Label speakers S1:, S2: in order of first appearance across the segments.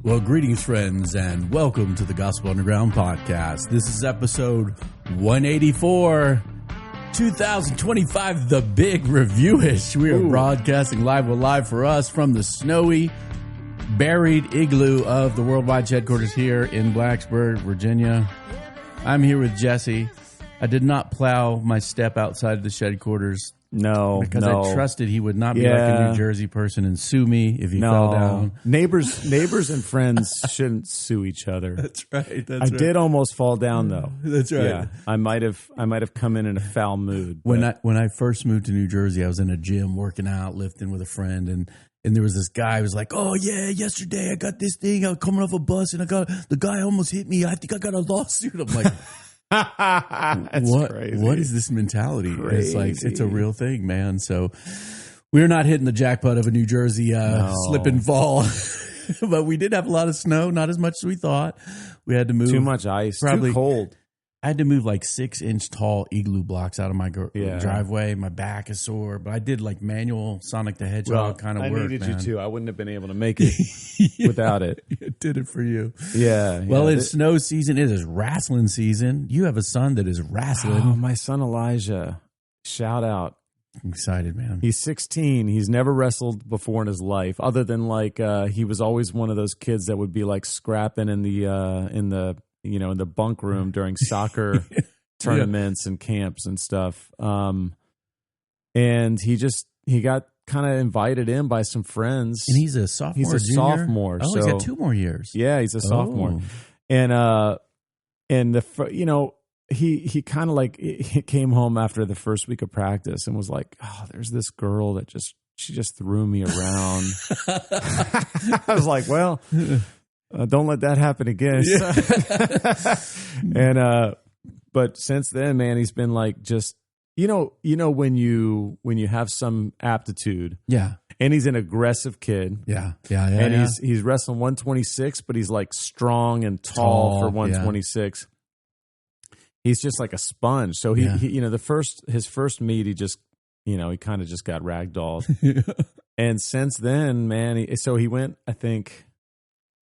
S1: Well, greetings, friends, and welcome to the Gospel Underground podcast. This is episode 184, 2025, the Big Reviewish. We are broadcasting live for us from the snowy, buried igloo of the worldwide headquarters here in Blacksburg, Virginia. I'm here with Jesse. I did not plow my step outside of the shed quarters. Because I trusted he would not be like a New Jersey person and sue me if he fell down.
S2: Neighbors and friends shouldn't sue each other.
S1: That's right.
S2: I did almost fall down though.
S1: That's right.
S2: Yeah, I might have come in a foul mood.
S1: When I first moved to New Jersey, I was in a gym working out, lifting with a friend, and there was this guy who was like, "Oh yeah, yesterday I got this thing. I was coming off a bus and the guy almost hit me. I think I got a lawsuit." I'm like,
S2: That's crazy.
S1: What is this mentality? It's like, it's a real thing, man. So we're not hitting the jackpot of a New Jersey slip and fall, but we did have a lot of snow, not as much as we thought. We had to move
S2: too much ice, too cold.
S1: I had to move like 6-inch tall igloo blocks out of my driveway. My back is sore, but I did like manual Sonic the Hedgehog kind of work.
S2: I needed you too. I wouldn't have been able to make it without it.
S1: It did it for you.
S2: Yeah.
S1: Well, it's snow season. It is wrestling season. You have a son that is wrestling.
S2: Oh, my son Elijah. Shout out.
S1: I'm excited, man.
S2: He's 16. He's never wrestled before in his life, other than like he was always one of those kids that would be like scrapping in the bunk room during soccer tournaments and camps and stuff. And he got kind of invited in by some friends.
S1: And he's a sophomore.
S2: He's a sophomore.
S1: Oh, he's got 2 more years.
S2: Yeah, he's a sophomore. He kind of like he came home after the first week of practice and was like, "Oh, there's this girl that she just threw me around." I was like, "Well, don't let that happen again." Yeah. But since then, man, he's been like just when you have some aptitude, and he's an aggressive kid, and he's wrestling 126, but he's like strong and tall for 126. He's just like a sponge. So he his first meet, he just he kind of just got ragdolled, and since then, man, he went, I think,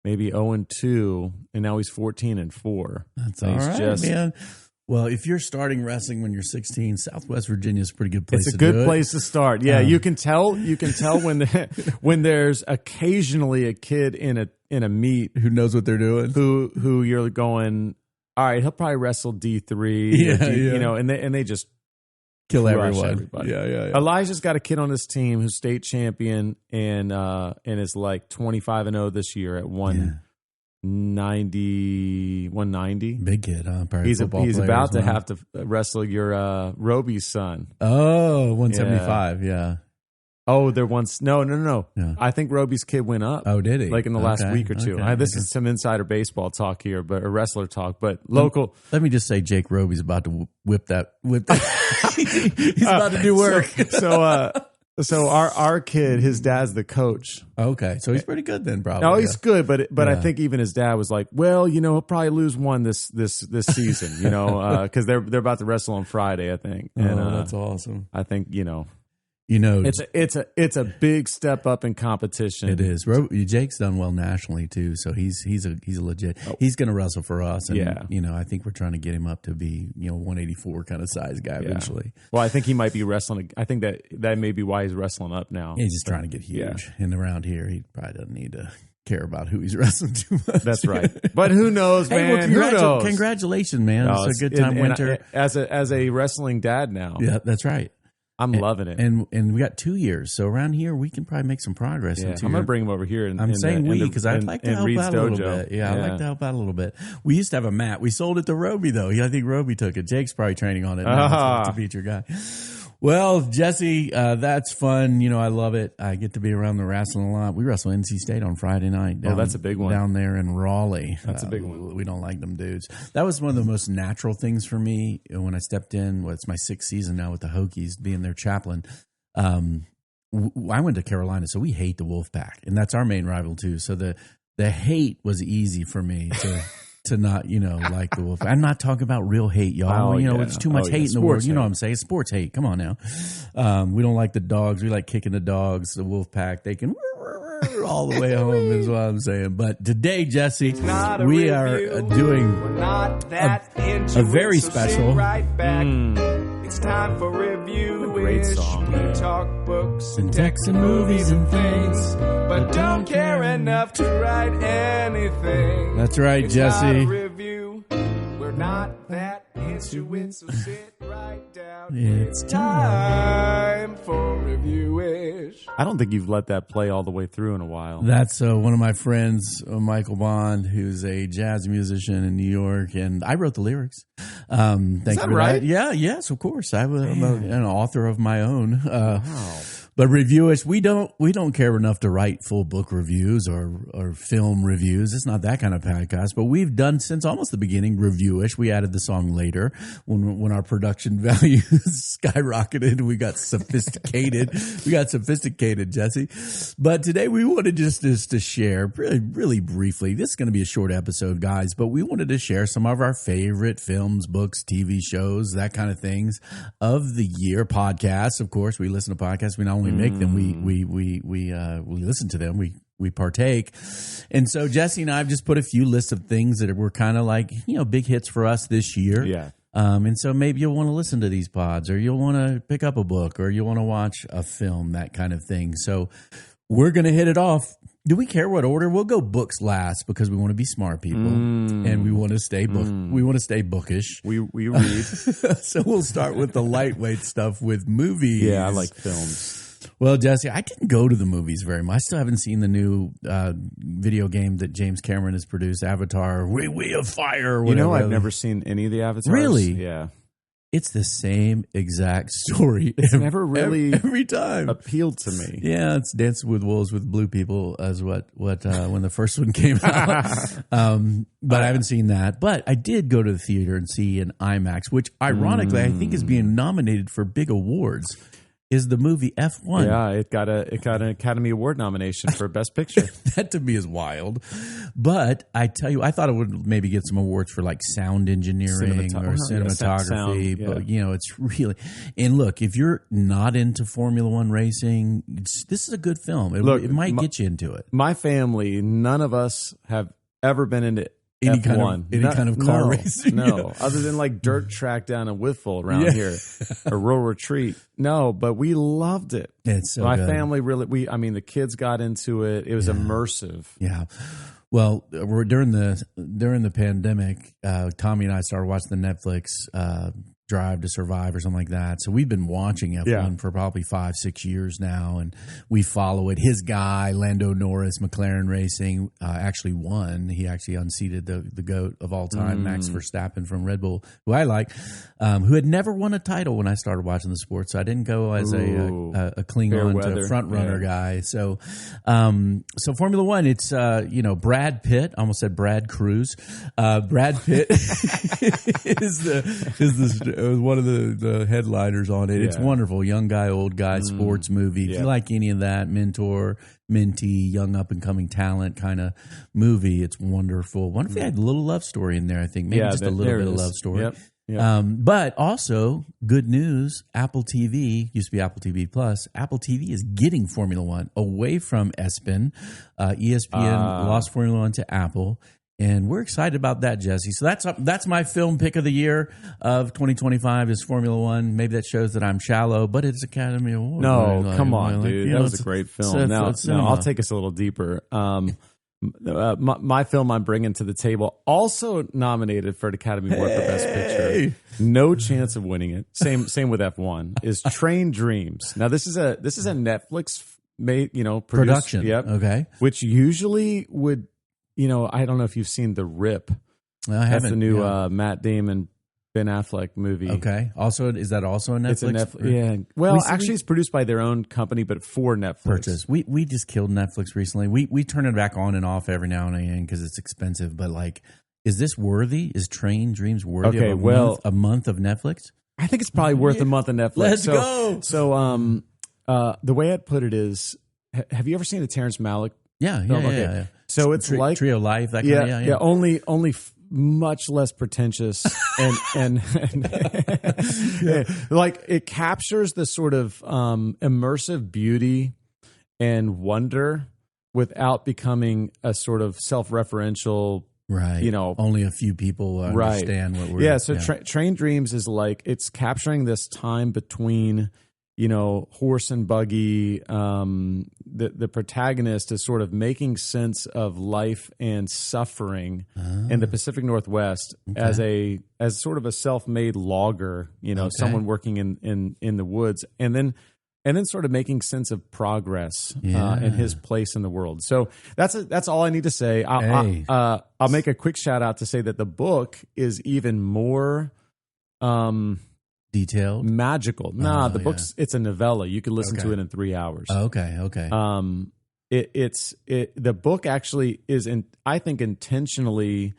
S2: maybe 0-2, and now he's 14-4.
S1: That's all right, man. Well, if you're starting wrestling when you're 16, Southwest Virginia is a pretty good place.
S2: It's a good place to start. Yeah, you can tell when there's occasionally a kid in a meet
S1: who knows what they're doing,
S2: who you're going, all right, he'll probably wrestle D3, and they just
S1: kill everyone.
S2: Everybody.
S1: Yeah.
S2: Elijah's got a kid on his team who's state champion and is like 25-0 this year at 190.
S1: Big kid, huh? Probably
S2: he's about to have to wrestle your Roby's son.
S1: Oh, 175, yeah.
S2: Oh, there once no.
S1: Yeah.
S2: I think Roby's kid went up.
S1: Oh, did he?
S2: Like in the last week or two. This is some insider baseball talk here, or wrestler talk, but local.
S1: Let me just say, Jake Roby's about to whip that. He's about to do work.
S2: So our kid, his dad's the coach.
S1: Okay, so he's pretty good then, probably.
S2: No, he's good, but I think even his dad was like, well, he'll probably lose one this season, because they're about to wrestle on Friday, I think. And,
S1: that's awesome.
S2: I think it's a big step up in competition.
S1: It is. Jake's done well nationally too, so he's a legit. He's going to wrestle for us, and I think we're trying to get him up to be 184 kind of size guy eventually.
S2: Well, I think he might be wrestling. I think that may be why he's wrestling up now.
S1: He's just trying to get huge, and around here he probably doesn't need to care about who he's wrestling too much.
S2: That's right. But who knows, man? Who knows?
S1: Congratulations, man! It's a good time winter.
S2: As a wrestling dad now.
S1: Yeah, that's right.
S2: I'm loving it.
S1: And we got 2 years. So around here, we can probably make some progress.
S2: Yeah, I'm going to bring him over here.
S1: I'm saying we, because I'd like to help out a little bit. Yeah, I'd like to help out a little bit. We used to have a mat. We sold it to Roby, though. I think Roby took it. Jake's probably training on it now to beat your guy. Well, Jesse, that's fun. I love it. I get to be around the wrestling a lot. We wrestle NC State on Friday night.
S2: That's a big one.
S1: Down there in Raleigh.
S2: That's a big one.
S1: We don't like them dudes. That was one of the most natural things for me when I stepped in. Well, it's my 6th season now with the Hokies, being their chaplain. I went to Carolina, so we hate the Wolfpack, and that's our main rival too. So the hate was easy for me to not, like the Wolf. I'm not talking about real hate, y'all. It's too much hate in the world. You know what I'm saying? Sports hate. Come on now. We don't like the dogs. We like kicking the dogs. The Wolf Pack, they can all the way home is what I'm saying. But today, Jesse, we are doing a very special.
S3: It's time for Reviewish.
S2: Great song.
S3: We talk books
S1: and texts and movies and things,
S3: but don't care enough to write anything.
S1: That's right,
S3: it's
S1: Jesse.
S3: Not a review. We're not that into it, so sit right down.
S1: It's
S3: time for Reviewish.
S2: I don't think you've let that play all the way through in a while.
S1: That's one of my friends, Michael Bond, who's a jazz musician in New York, and I wrote the lyrics. Thank you for
S2: right?
S1: that. Yeah, yes, of course. I'm an author of my own. But Reviewish, we don't care enough to write full book reviews or film reviews. It's not that kind of podcast. But we've done since almost the beginning Reviewish. We added the song later when our production values skyrocketed. We got sophisticated. Jesse. But today we wanted just to share really briefly. This is going to be a short episode, guys. But we wanted to share some of our favorite films, books, TV shows, that kind of things of the year. Podcasts, of course. We listen to podcasts. We not only make them, we listen to them, we partake. And so Jesse and I have just put a few lists of things that were kind of like, big hits for us this year.
S2: Yeah.
S1: And so maybe you'll want to listen to these pods, or you'll want to pick up a book, or you'll want to watch a film, that kind of thing. So we're going to hit it off. Do we care what order? We'll go books last because we want to be smart people and we want to stay we want to stay bookish.
S2: We read.
S1: So we'll start with the lightweight stuff with movies.
S2: Yeah, I like films.
S1: Well, Jesse, I didn't go to the movies very much. I still haven't seen the new video game that James Cameron has produced, Avatar, Way of Fire. Or whatever.
S2: I've never seen any of the Avatars.
S1: Really?
S2: Yeah.
S1: It's the same exact story.
S2: It's never really
S1: every time
S2: appealed to me.
S1: Yeah, it's Dancing with Wolves with Blue People as what when the first one came out. But I haven't seen that. But I did go to the theater and see an IMAX, which ironically I think is being nominated for big awards. Is the movie F1.
S2: Yeah, it got an Academy Award nomination for Best Picture.
S1: That to me is wild. But I tell you, I thought it would maybe get some awards for like sound engineering or cinematography.
S2: Yeah.
S1: But, it's really... And look, if you're not into Formula One racing, this is a good film. It might get you into it.
S2: My family, none of us have ever been into
S1: any
S2: F1.
S1: kind of car racing.
S2: No, other than like dirt track down in Whitfield around here, or Rural Retreat. No, but we loved it.
S1: It's so
S2: my
S1: good.
S2: family really. The kids got into it. It was immersive.
S1: Yeah. Well, during the pandemic, Tommy and I started watching the Netflix Drive to Survive or something like that. So we've been watching F1 for probably 5-6 years now, and we follow it. His guy, Lando Norris, McLaren Racing, actually won. He actually unseated the GOAT of all time, Max Verstappen from Red Bull, who I like, who had never won a title when I started watching the sport. So I didn't go as a Klingon to front runner guy. So Formula One, it's Brad Pitt. I almost said Brad Cruz. Brad Pitt is one of the headliners on it. Yeah. It's wonderful. Young guy, old guy, sports movie. If you like any of that, mentor, mentee, young up and coming talent kind of movie, it's wonderful. Wonder if they had a little love story in there, I think. Maybe just a little bit of love story.
S2: Yep. Yep.
S1: But also, good news, Apple TV, used to be Apple TV Plus, Apple TV is getting Formula One away from ESPN. ESPN lost Formula One to Apple. And we're excited about that, Jesse. So that's my film pick of the year of 2025 is Formula One. Maybe that shows that I'm shallow, but it's Academy Award.
S2: No, come on, dude. That was a great film. Now, I'll take us a little deeper. My film I'm bringing to the table, also nominated for an Academy Award for Best Picture. No chance of winning it. Same with F1. Is Train Dreams. Now this is a Netflix made
S1: production.
S2: Yep.
S1: Okay.
S2: Which usually would. I don't know if you've seen The Rip.
S1: I haven't.
S2: That's the new Matt Damon, Ben Affleck movie.
S1: Okay. Also, is that also a Netflix?
S2: It's a Netflix. Yeah. Well, actually, it's produced by their own company, but for Netflix.
S1: Purchase. We just killed Netflix recently. We turn it back on and off every now and again because it's expensive. But is this worthy? Is Train Dreams worthy of a month of Netflix?
S2: I think it's probably worth a month of Netflix.
S1: Let's go.
S2: So, the way I'd put it is, have you ever seen the Terrence Malick?
S1: Yeah.
S2: So it's like
S1: Trio Life, that kind of
S2: yeah. Only much less pretentious and like it captures the sort of immersive beauty and wonder without becoming a sort of self-referential.
S1: Right.
S2: You know,
S1: only a few people understand what we're.
S2: So Train Dreams is like, it's capturing this time between, you know, horse and buggy. The protagonist is sort of making sense of life and suffering in the Pacific Northwest as sort of a self-made logger, you know, someone working in the woods, and then sort of making sense of progress and his place in the world. So that's all I need to say. I'll make a quick shout out to say that the book is even more
S1: detailed,
S2: magical. The book's it's a novella. You could listen to it in 3 hours.
S1: Okay.
S2: The book actually is, I think, intentionally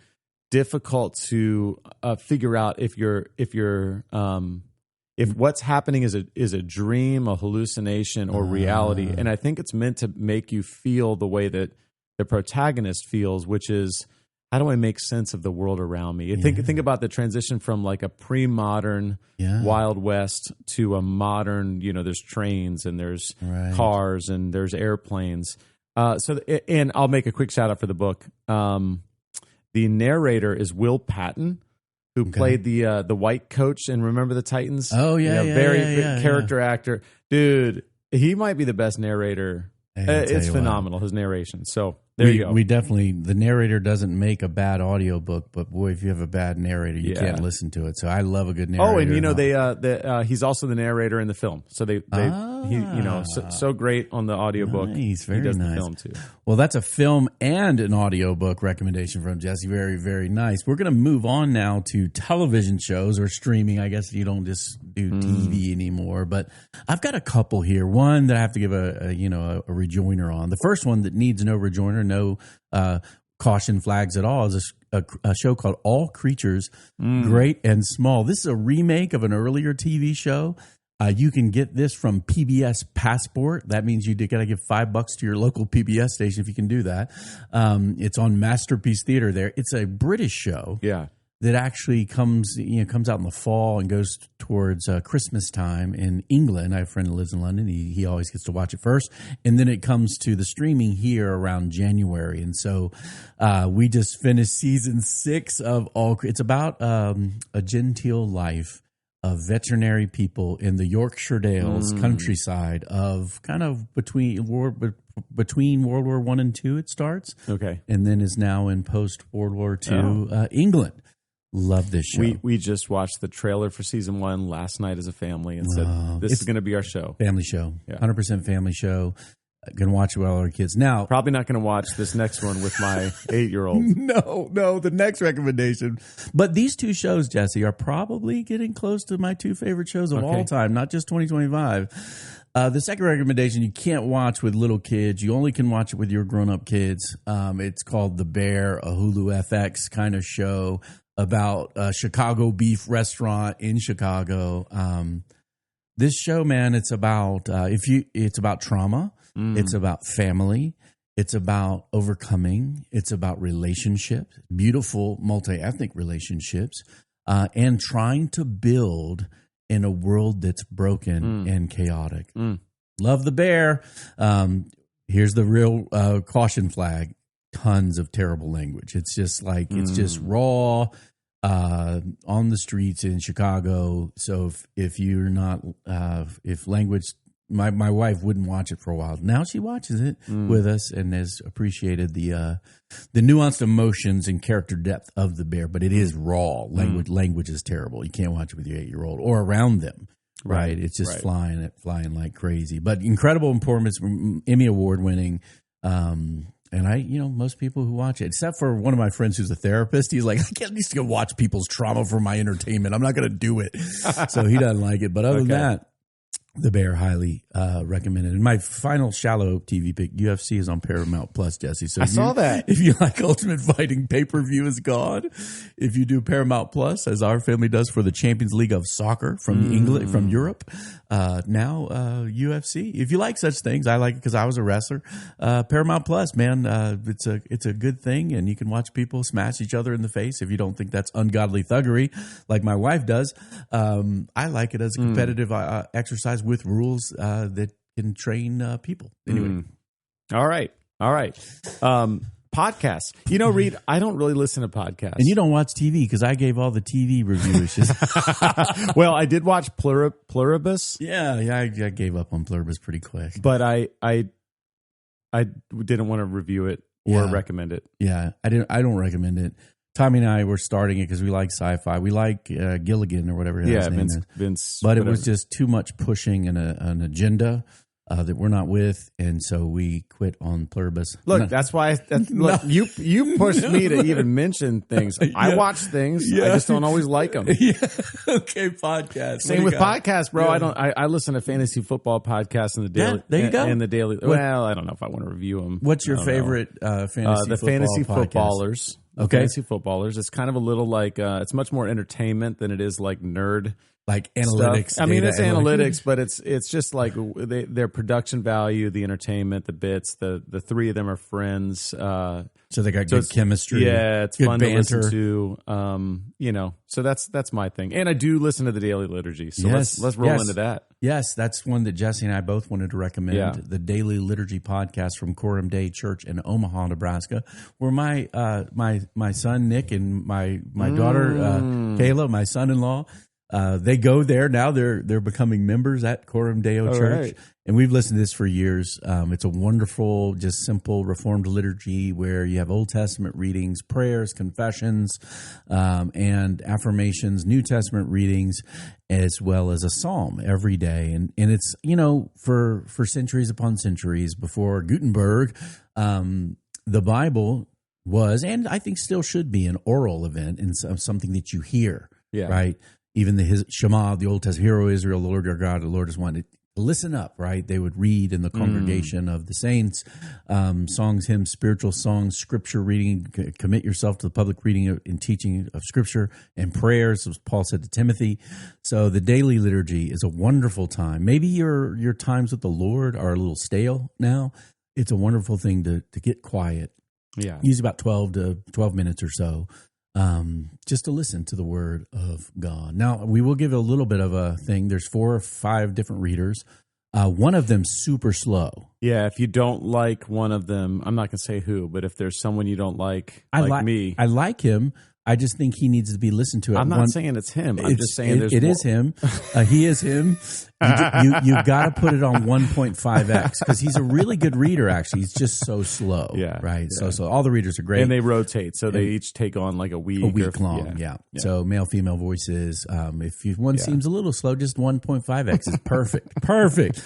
S2: difficult to figure out if what's happening is a dream, a hallucination, or reality. And I think it's meant to make you feel the way that the protagonist feels, which is, how do I make sense of the world around me? Think about the transition from like a pre-modern Wild West to a modern, you know, there's trains and there's cars and there's airplanes. And I'll make a quick shout out for the book. The narrator is Will Patton, who played the white coach in Remember the Titans.
S1: Oh,
S2: very good character actor. Dude, he might be the best narrator. It's phenomenal, his narration. So there you go.
S1: We definitely, the narrator doesn't make a bad audiobook, but boy, if you have a bad narrator, you can't listen to it. So I love a good narrator.
S2: Oh, and you know, he's also the narrator in the film. So he, you know, so great on the audiobook.
S1: Nice, very
S2: he does
S1: nice.
S2: The film too.
S1: Well, that's a film and an audiobook recommendation from Jesse. Very, very nice. We're going to move on now to television shows or streaming. I guess you don't just do TV anymore, but I've got a couple here. One that I have to give a rejoinder on. The first one that needs no rejoinder, no caution flags at all, is a show called All Creatures, Great and Small. This is a remake of an earlier TV show. You can get this from PBS Passport. That means you got to give $5 to your local PBS station if you can do that. It's on Masterpiece Theater there. It's a British show.
S2: Yeah.
S1: That actually comes out in the fall and goes towards Christmas time in England. I have a friend who lives in London. He always gets to watch it first. And then it comes to the streaming here around January. And so we just finished season 6 of All. It's about a genteel life of veterinary people in the Yorkshire Dales countryside of kind of between World War I and II it starts.
S2: Okay.
S1: And then is now in post-World War II England. Love this show.
S2: We just watched the trailer for season 1 last night as a family and said, this is going to be our show.
S1: Family show. 100% family show. Going to watch it with all our kids. Now,
S2: probably not going to watch this next one with my 8-year-old.
S1: No, the next recommendation. But these two shows, Jesse, are probably getting close to my 2 favorite shows of all time, not just 2025. The second recommendation you can't watch with little kids. You only can watch it with your grown-up kids. It's called The Bear, a Hulu FX kind of show about a Chicago beef restaurant in Chicago. This show, man, it's about it's about trauma. It's about family. It's about overcoming. It's about relationships, beautiful multi-ethnic relationships, and trying to build in a world that's broken and chaotic. Love The Bear. Here's the real caution flag. Tons of terrible language. It's just like, it's just raw on the streets in Chicago. So if you're not, if language, my wife wouldn't watch it for a while. Now she watches it with us and has appreciated the nuanced emotions and character depth of The Bear, but it is raw. Language is terrible. You can't watch it with your 8-year-old or around them. Right. It's just flying like crazy, but incredible performance, Emmy Award winning. And most people who watch it, except for one of my friends who's a therapist, he's like, I can't at least go watch people's trauma for my entertainment. I'm not going to do it. So he doesn't like it. But other than that, The Bear, highly recommended. And my final shallow TV pick, UFC, is on Paramount Plus, Jesse. So
S2: I saw that.
S1: If you like Ultimate Fighting, pay-per-view is gone. If you do Paramount Plus, as our family does for the Champions League of Soccer from England, from Europe, now UFC. If you like such things, I like it because I was a wrestler. Paramount Plus, man, it's a good thing, and you can watch people smash each other in the face if you don't think that's ungodly thuggery, like my wife does. I like it as a competitive exercise with rules that can train people. Anyway.
S2: All right. All right. Podcasts. Reed, I don't really listen to podcasts.
S1: And you don't watch TV because I gave all the TV reviewishes.
S2: Well, I did watch Pluribus.
S1: Yeah, I gave up on Pluribus pretty quick.
S2: But I didn't want to review it or recommend it.
S1: Yeah, I don't recommend it. Tommy and I were starting it because we like sci-fi. We like Gilligan or whatever his name is.
S2: Vince.
S1: But it was just too much pushing an agenda that we're not with, and so we quit on Pluribus.
S2: Look, that's why. You pushed me to even mention things. I watch things. I just don't always like them.
S1: Yeah. Okay, podcast.
S2: Same with podcasts, bro. Yeah. I listen to fantasy football podcasts and the daily.
S1: There you go.
S2: And the daily. Well, I don't know if I want to review them.
S1: What's your favorite
S2: fantasy footballers?
S1: Okay,
S2: fantasy footballers. It's kind of a little like it's much more entertainment than it is like nerd.
S1: Like analytics.
S2: Stuff. I mean, it's analytics, but it's just like their production value, the entertainment, the bits. The three of them are friends.
S1: So they got good chemistry.
S2: Yeah, it's fun
S1: banter.
S2: to listen to. So that's my thing. And I do listen to the Daily Liturgy. So let's roll into that.
S1: Yes, that's one that Jesse and I both wanted to recommend. Yeah. The Daily Liturgy podcast from Coram Day Church in Omaha, Nebraska, where my son Nick and my daughter Kayla, my son-in-law. They go there now. They're becoming members at Coram Deo Church, and we've listened to this for years. It's a wonderful, just simple Reformed liturgy where you have Old Testament readings, prayers, confessions, and affirmations, New Testament readings, as well as a psalm every day. And it's for centuries upon centuries before Gutenberg, the Bible was, and I think still should be, an oral event and something that you hear. Yeah. Right. Even the Shema, the Old Testament, Hear, O Israel, the Lord your God, the Lord is one. Listen up, right? They would read in the congregation of the saints, songs, hymns, spiritual songs, scripture reading, commit yourself to the public reading and teaching of scripture, and prayers, as Paul said to Timothy. So the daily liturgy is a wonderful time. Maybe your times with the Lord are a little stale now. It's a wonderful thing to get quiet.
S2: Yeah.
S1: Use about 12 minutes or so. Just to listen to the word of God. Now, we will give a little bit of a thing. There's 4 or 5 different readers. One of them super slow.
S2: Yeah, if you don't like one of them, I'm not going to say who, but if there's someone you don't like me.
S1: I like him. I just think he needs to be listened to.
S2: I'm not saying it's him. I'm just saying
S1: it is him. He is him. You've got to put it on 1.5x because he's a really good reader, actually. He's just so slow.
S2: Yeah.
S1: Right? Yeah. So all the readers are great.
S2: And they rotate. So they each take on like a week.
S1: A week long, yeah. So male, female voices. If one seems a little slow, just 1.5x is perfect. Perfect.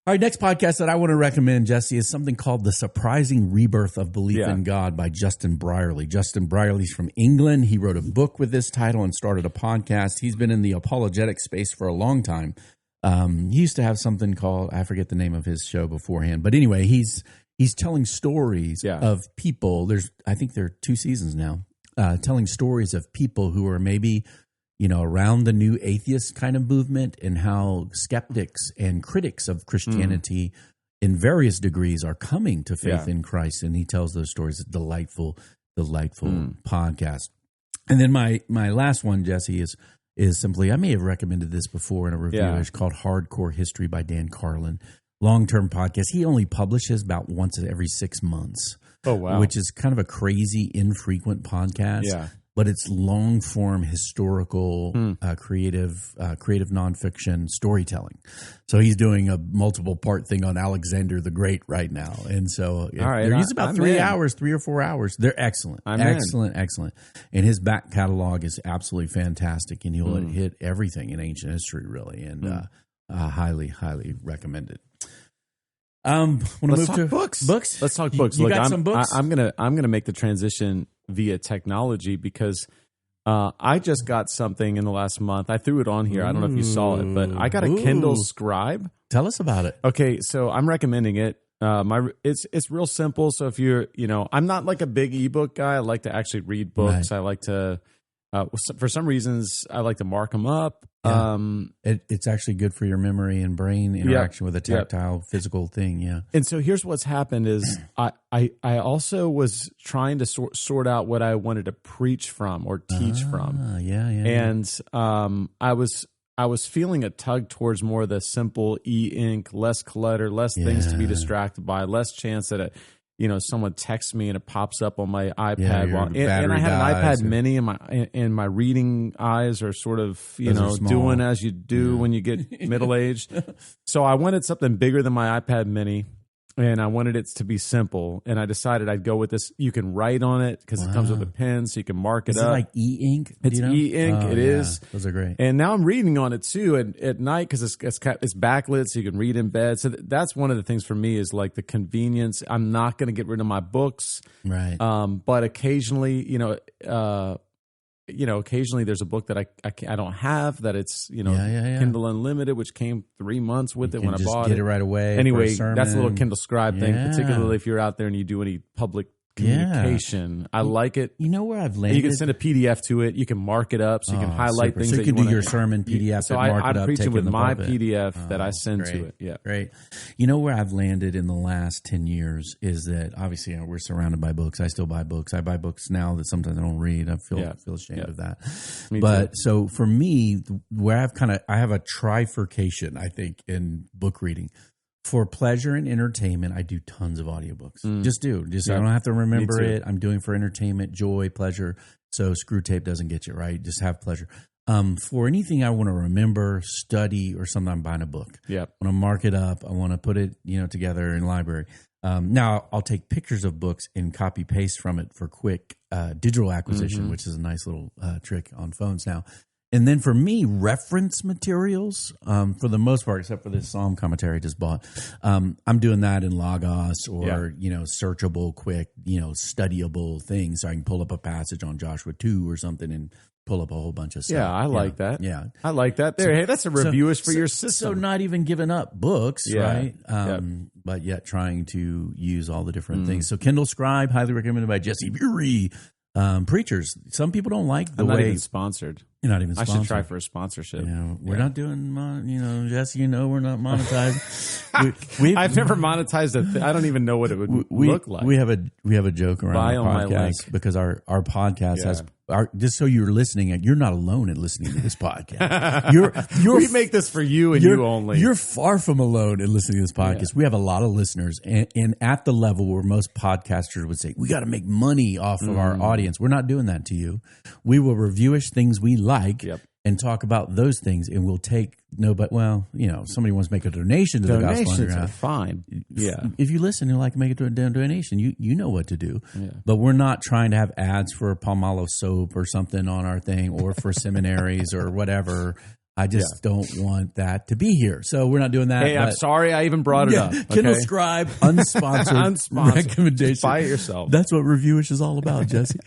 S1: All right, next podcast that I want to recommend, Jesse, is something called The Surprising Rebirth of Belief in God by Justin Brierley. Justin Brierley's from England. He wrote a book with this title and started a podcast. He's been in the apologetic space for a long time. He used to have something called, I forget the name of his show beforehand, but anyway, he's telling stories of people. I think there are 2 seasons now, telling stories of people who are maybe around the new atheist kind of movement and how skeptics and critics of Christianity in various degrees are coming to faith in Christ. And he tells those stories. It's a delightful podcast. And then my last one, Jesse, is simply, I may have recommended this before in a review. It's called Hardcore History by Dan Carlin. Long-term podcast. He only publishes about once every 6 months.
S2: Oh, wow.
S1: Which is kind of a crazy, infrequent podcast.
S2: Yeah.
S1: But it's long form, historical, creative nonfiction storytelling. So he's doing a multiple part thing on Alexander the Great right now, and so they're using about 3 hours, 3 or 4 hours. They're excellent, excellent. And his back catalog is absolutely fantastic, and he'll hit everything in ancient history, really, and highly recommended.
S2: Let's talk books.
S1: Books.
S2: Let's talk books.
S1: You got some books.
S2: I'm gonna make the transition via technology because I just got something in the last month. I threw it on here. I don't know if you saw it, but I got a Kindle Scribe.
S1: Tell us about it.
S2: Okay, so I'm recommending it. It's real simple. So if you're, I'm not like a big ebook guy. I like to actually read books. Right. I like to, for some reasons, I like to mark them up.
S1: Yeah. It's actually good for your memory and brain interaction with a tactile, physical thing. Yeah.
S2: And so here's what's happened is I also was trying to sort out what I wanted to preach from or teach from.
S1: Yeah.
S2: And I was feeling a tug towards more of the simple e-ink, less clutter, less things to be distracted by, less chance that someone texts me and it pops up on my iPad.
S1: Yeah,
S2: and I have an iPad Mini, and my reading eyes are sort of, doing as you do when you get middle-aged. So I wanted something bigger than my iPad Mini, and I wanted it to be simple. And I decided I'd go with this. You can write on it because it comes with a pen, so you can mark it up.
S1: Is it like e-ink?
S2: It's e-ink. It is.
S1: Those are great.
S2: And now I'm reading on it too at night because it's backlit, so you can read in bed. So that's one of the things for me is like the convenience. I'm not going to get rid of my books,
S1: right?
S2: But occasionally, occasionally there's a book that I don't have that it's Kindle Unlimited, which came 3 months with it when I bought it.
S1: Get it right away.
S2: Anyway, that's a little Kindle Scribe thing, particularly if you're out there and you do any public communication. I like it.
S1: You know where I've landed?
S2: And you can send a PDF to it. You can mark it up, so you can highlight things.
S1: So you
S2: that
S1: can
S2: you
S1: do your sermon PDF.
S2: So I'm preaching with my PDF that I send to it. Yeah,
S1: great. You know where I've landed in the last 10 years is that obviously we're surrounded by books. I still buy books. I buy books now that sometimes I don't read. I feel ashamed of that. But so for me, where I have a trifurcation, I think, in book reading. For pleasure and entertainment, I do tons of audiobooks. I don't have to remember it. I'm doing for entertainment, joy, pleasure. So Screw Tape doesn't get you, right? Just have pleasure. For anything I want to remember, study, or something, I'm buying a book.
S2: Yeah.
S1: I want to mark it up. I want to put it, together in library. Now I'll take pictures of books and copy paste from it for quick digital acquisition, which is a nice little trick on phones now. And then for me, reference materials, for the most part, except for this Psalm commentary I just bought, I'm doing that in Logos or, searchable, quick, studyable things. So I can pull up a passage on Joshua 2 or something and pull up a whole bunch of stuff.
S2: Yeah, I like that.
S1: Yeah.
S2: I like that. Hey, that's a reviewish for your system.
S1: So not even giving up books, right? But yet trying to use all the different things. So Kindle Scribe, highly recommended by Jesse Bury. Preachers. Some people don't like the
S2: I'm
S1: way.
S2: not even sponsored.
S1: You're not even sponsored.
S2: I should try for a sponsorship.
S1: We're not doing, Jesse, we're not monetized.
S2: I've never monetized I don't even know what it would look like.
S1: We have a joke around our podcast because our podcast has. Just so you're listening, you're not alone in listening to this podcast.
S2: We make this for you and you only.
S1: You're far from alone in listening to this podcast. Yeah. We have a lot of listeners, and at the level where most podcasters would say, we got to make money off of our audience. We're not doing that to you. We will reviewish things we like and talk about those things, and we'll take somebody wants to make a donation to the Gospel Underground.
S2: Donations are fine. Yeah.
S1: If you listen and like to make a donation, you know what to do. Yeah. But we're not trying to have ads for Palmolive soap or something on our thing or for seminaries or whatever. I just don't want that to be here. So we're not doing that.
S2: Hey, I'm sorry I even brought it up. Okay?
S1: Kindle Scribe, unsponsored recommendation.
S2: Just buy it yourself.
S1: That's what Reviewish is all about, Jesse.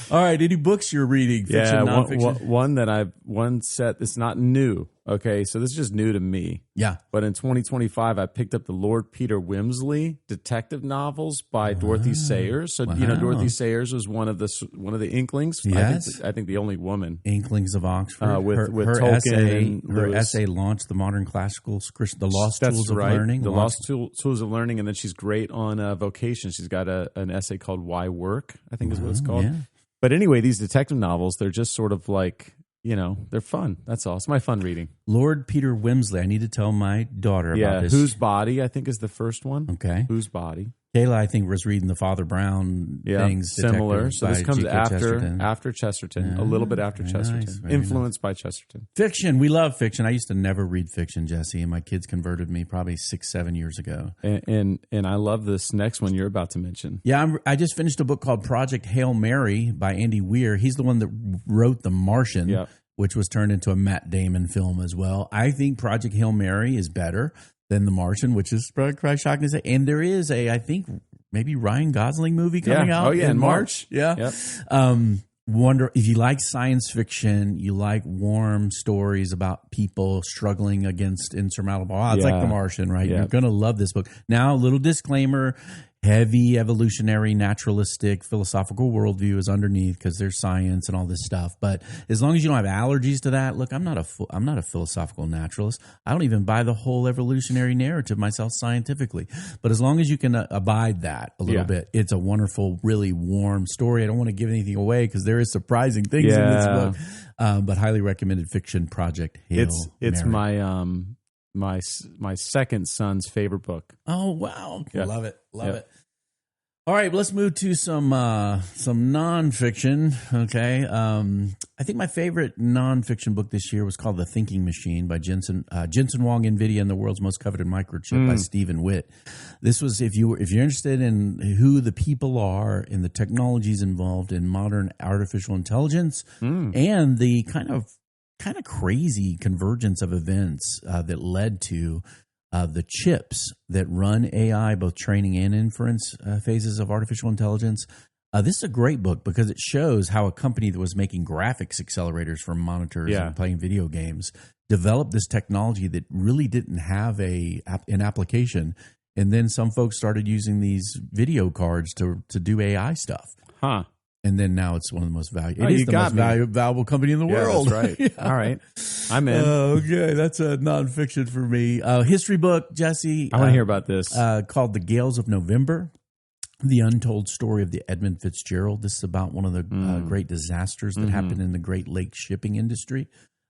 S1: All right, any books you're reading? Fiction, nonfiction?
S2: One set that's not new. Okay, so this is just new to me.
S1: Yeah.
S2: But in 2025, I picked up the Lord Peter Wimsey detective novels by Dorothy Sayers. So Dorothy Sayers was one of the Inklings.
S1: Yes.
S2: I think the only woman.
S1: Inklings of Oxford.
S2: With
S1: her
S2: Tolkien.
S1: Her essay launched the modern classical, the lost tools of learning.
S2: The lost tools of learning, and then she's great on vocation. She's got an essay called Why Work, I think is what it's called. Yeah. But anyway, these detective novels, they're just sort of like, they're fun. That's all. It's my fun reading.
S1: Lord Peter Wimsey. I need to tell my daughter about this.
S2: Whose Body, I think, is the first one.
S1: Okay.
S2: Whose Body.
S1: Kayla, I think, was reading the Father Brown things.
S2: Similar. So this comes after Chesterton, a little bit after Chesterton. Influenced by Chesterton.
S1: Fiction. We love fiction. I used to never read fiction, Jesse, and my kids converted me probably 6-7 years ago.
S2: And I love this next one you're about to mention.
S1: Yeah, I just finished a book called Project Hail Mary by Andy Weir. He's the one that wrote The Martian, which was turned into a Matt Damon film as well. I think Project Hail Mary is better than The Martian, which is probably shocking to say. And there is I think, maybe Ryan Gosling movie coming out in March. Yeah. Yep. Wonder if you like science fiction, you like warm stories about people struggling against insurmountable odds, like The Martian, right? You're going to love this book. Now, a little disclaimer. Heavy evolutionary, naturalistic, philosophical worldview is underneath because there's science and all this stuff. But as long as you don't have allergies to that, look, I'm not a philosophical naturalist. I don't even buy the whole evolutionary narrative myself scientifically. But as long as you can abide that a little bit, it's a wonderful, really warm story. I don't want to give anything away because there is surprising things in this book. But highly recommended fiction, Project Hail
S2: It's
S1: Mary.
S2: my second son's favorite book.
S1: Oh, wow. Love it. Love it. All right, let's move to some nonfiction. Okay, I think my favorite nonfiction book this year was called The Thinking Machine by Jensen Huang, NVIDIA, and the World's Most Coveted Microchip by Stephen Witt. This was if you're interested in who the people are and the technologies involved in modern artificial intelligence and the kind of crazy convergence of events that led to the chips that run AI, both training and inference phases of artificial intelligence. This is a great book because it shows how a company that was making graphics accelerators for monitors and playing video games developed this technology that really didn't have an application. And then some folks started using these video cards to do AI stuff.
S2: Huh.
S1: And then now it's one of the most valuable. It is the most valuable company in the world.
S2: That's right. All right. I'm in.
S1: Okay, that's a nonfiction for me. History book, Jesse.
S2: I want to hear about this.
S1: Called The Gales of November, The Untold Story of the Edmund Fitzgerald. This is about one of the great disasters that happened in the Great Lakes shipping industry.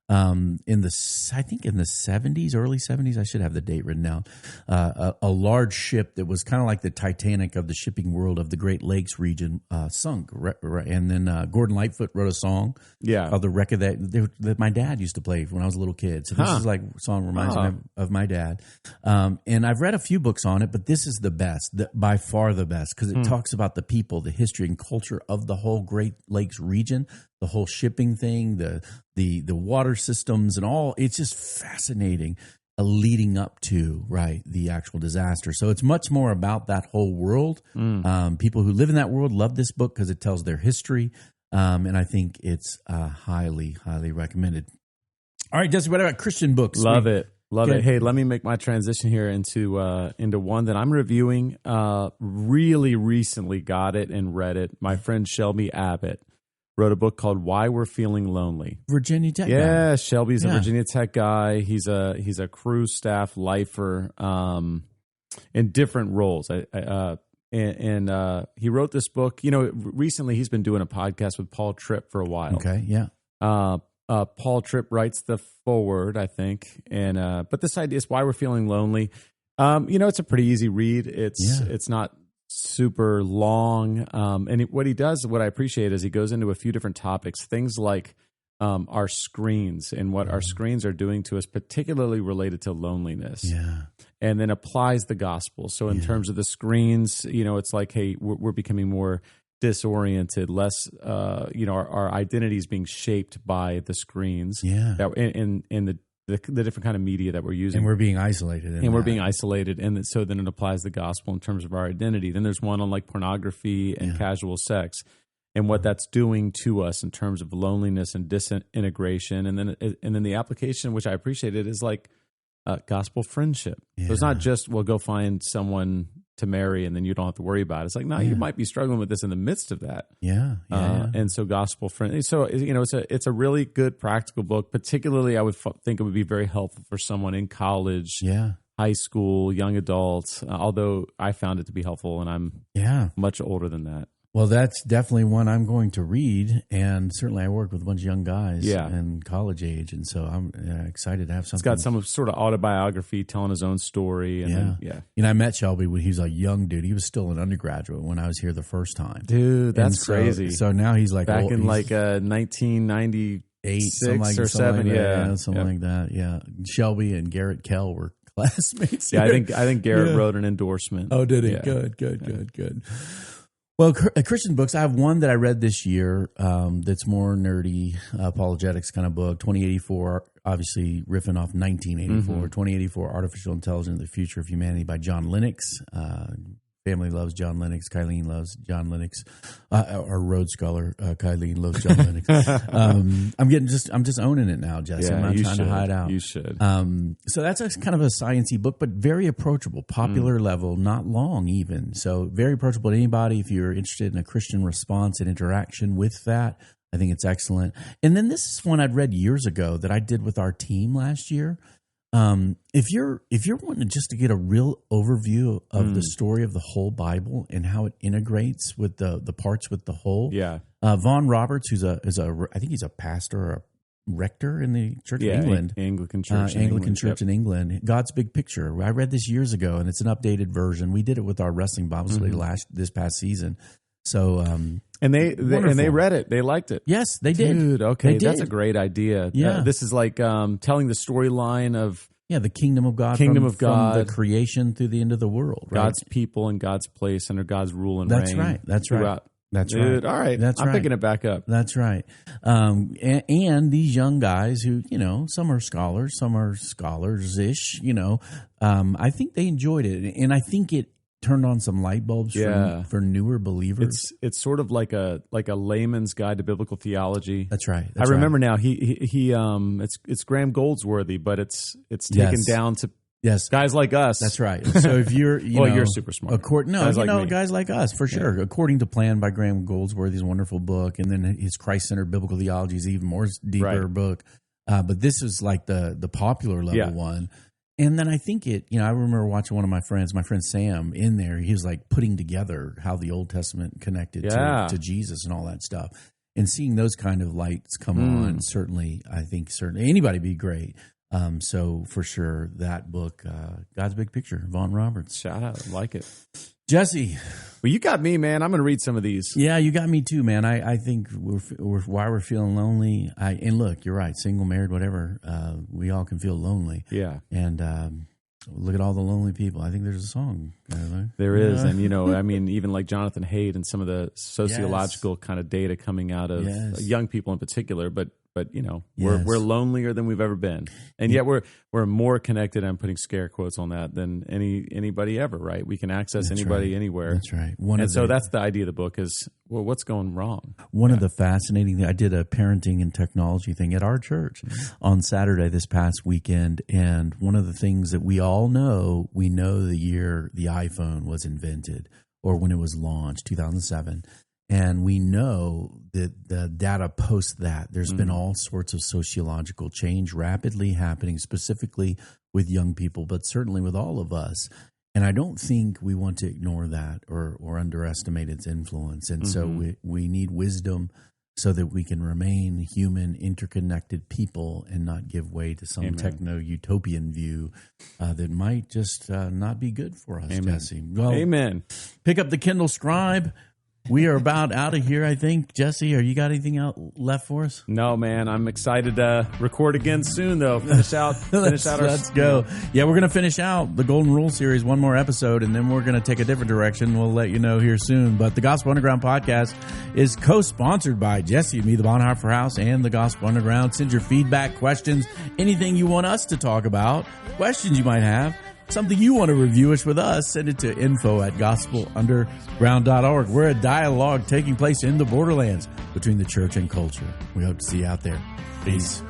S1: I think in the 70s, early 70s, I should have the date written down. A large ship that was kind of like the Titanic of the shipping world of the Great Lakes region sunk. And then Gordon Lightfoot wrote a song called The Wreck of that my dad used to play when I was a little kid. So this is like a song reminds me of my dad. And I've read a few books on it, but this is the best, by far the best, because it talks about the people, the history and culture of the whole Great Lakes region, the whole shipping thing, the water systems and all. It's just fascinating leading up to the actual disaster. So it's much more about that whole world. People who live in that world love this book because it tells their history, and I think it's highly recommended. All right, Jesse, what about Christian books?
S2: Love it. Hey, let me make my transition here into one that I'm reviewing. Really recently got it and read it. My friend Shelby Abbott wrote a book called Why We're Feeling Lonely.
S1: Virginia Tech guy.
S2: Yeah, Shelby's a Virginia Tech guy. He's a crew staff lifer in different roles. And he wrote this book. Recently he's been doing a podcast with Paul Tripp for a while.
S1: Okay, yeah.
S2: Paul Tripp writes the foreword, I think. And but this idea is Why We're Feeling Lonely. It's a pretty easy read. It's not super long. What he does, what I appreciate, is he goes into a few different topics, things like our screens and what our screens are doing to us, particularly related to loneliness. Yeah. And then applies the gospel. So in terms of the screens, it's like, hey, we're becoming more disoriented, less, our identity is being shaped by the screens. Yeah. In the different kind of media that we're using.
S1: And we're being isolated.
S2: We're being isolated. And so then it applies the gospel in terms of our identity. Then there's one on like pornography and casual sex and what that's doing to us in terms of loneliness and disintegration. And then the application, which I appreciated, is like gospel friendship. Yeah. So it's not just, go find someone to marry and then you don't have to worry about it. It's like, no, you might be struggling with this in the midst of that. And so gospel friendly. So, it's a really good practical book. Particularly, I would think it would be very helpful for someone in college, high school, young adults, although I found it to be helpful and I'm much older than that.
S1: Well, that's definitely one I'm going to read, and certainly I work with a bunch of young guys in college age, and so I'm excited to have something.
S2: It's got some sort of autobiography telling his own story. And
S1: I met Shelby when he was a young dude. He was still an undergraduate when I was here the first time.
S2: Dude, that's crazy.
S1: So now he's like
S2: back in like 1998, something like 7,
S1: something like that. Yeah, Shelby and Garrett Kell were classmates.
S2: Yeah, I think Garrett wrote an endorsement.
S1: Oh, did he? Yeah. Good. Well, Christian books, I have one that I read this year that's more nerdy, apologetics kind of book, 2084, obviously riffing off 1984, 2084, Artificial Intelligence, The Future of Humanity by John Lennox. Family loves John Lennox. Kylene loves John Lennox. Our Rhodes Scholar, Kylene loves John Lennox. I'm just owning it now, Jesse. I'm not trying to hide out.
S2: You should.
S1: So that's a kind of a sciencey book, but very approachable, popular level, not long even. So very approachable to anybody. If you're interested in a Christian response and interaction with that, I think it's excellent. And then this is one I'd read years ago that I did with our team last year. If you're wanting just to get a real overview of the story of the whole Bible and how it integrates with the parts with the whole, Vaughn Roberts, I think he's a pastor or rector in the Church of England.
S2: Anglican Church
S1: in England. God's Big Picture. I read this years ago, and it's an updated version. We did it with our wrestling Bible study this past season. So,
S2: and they read it. They liked it.
S1: Yes, they did.
S2: Dude, okay, that's a great idea.
S1: Yeah,
S2: this is like telling the storyline of
S1: the kingdom of God, from the creation through the end of the world, right?
S2: God's people and God's place under God's rule and reign.
S1: That's right. That's
S2: Dude,
S1: right.
S2: All right. I'm picking it back up.
S1: That's right. And these young guys who, some are scholars, some are scholars-ish, I think they enjoyed it. And I think it turned on some light bulbs for newer believers.
S2: It's sort of like a layman's guide to biblical theology.
S1: That's right.
S2: I remember now he it's Graham Goldsworthy, but it's taken down to guys like us.
S1: That's right. So if you're,
S2: you're super smart.
S1: Guys like us, for sure. According to Plan by Graham Goldsworthy's wonderful book, and then his Christ-centered biblical theology is even more deeper book. But this is like the popular level one. And then I think I remember watching one of my friend Sam in there. He was like putting together how the Old Testament connected to Jesus and all that stuff. And seeing those kind of lights come on, certainly anybody would be great. So for sure, that book, God's Big Picture, Vaughn Roberts.
S2: Shout out, I like it.
S1: Jesse.
S2: Well, you got me, man. I'm going to read some of these.
S1: Yeah, you got me too, man. I think why we're feeling lonely. And look, you're right. Single, married, whatever. We all can feel lonely.
S2: Yeah.
S1: And look at all the lonely people. I think there's a song.
S2: There is. And, even like Jonathan Haidt and some of the sociological kind of data coming out of young people in particular. But we're lonelier than we've ever been, and yet we're more connected. I'm putting scare quotes on that than anybody ever. Right? We can access anybody anywhere.
S1: That's right.
S2: That's the idea of the book is what's going wrong.
S1: One of the fascinating things, I did a parenting and technology thing at our church on Saturday this past weekend, and one of the things that we all know, the year the iPhone was invented or when it was launched, 2007. And we know that the data post that there's been all sorts of sociological change rapidly happening, specifically with young people, but certainly with all of us. And I don't think we want to ignore that or underestimate its influence. And so we need wisdom so that we can remain human, interconnected people and not give way to some techno-utopian view that might just not be good for us, Jesse. Well,
S2: amen.
S1: Pick up the Kindle Scribe. We are about out of here, I think. Jesse, you got anything left for us?
S2: No, man. I'm excited to record again soon, though. Let's
S1: go. Yeah, we're going to finish out the Golden Rule series, one more episode, and then we're going to take a different direction. We'll let you know here soon. But the Gospel Underground podcast is co-sponsored by Jesse and me, the Bonhoeffer House, and the Gospel Underground. Send your feedback, questions, anything you want us to talk about, questions you might have. Something you want to reviewish with us, send it to info@gospelunderground.org. We're a dialogue taking place in the borderlands between the church and culture. We hope to see you out there. Peace.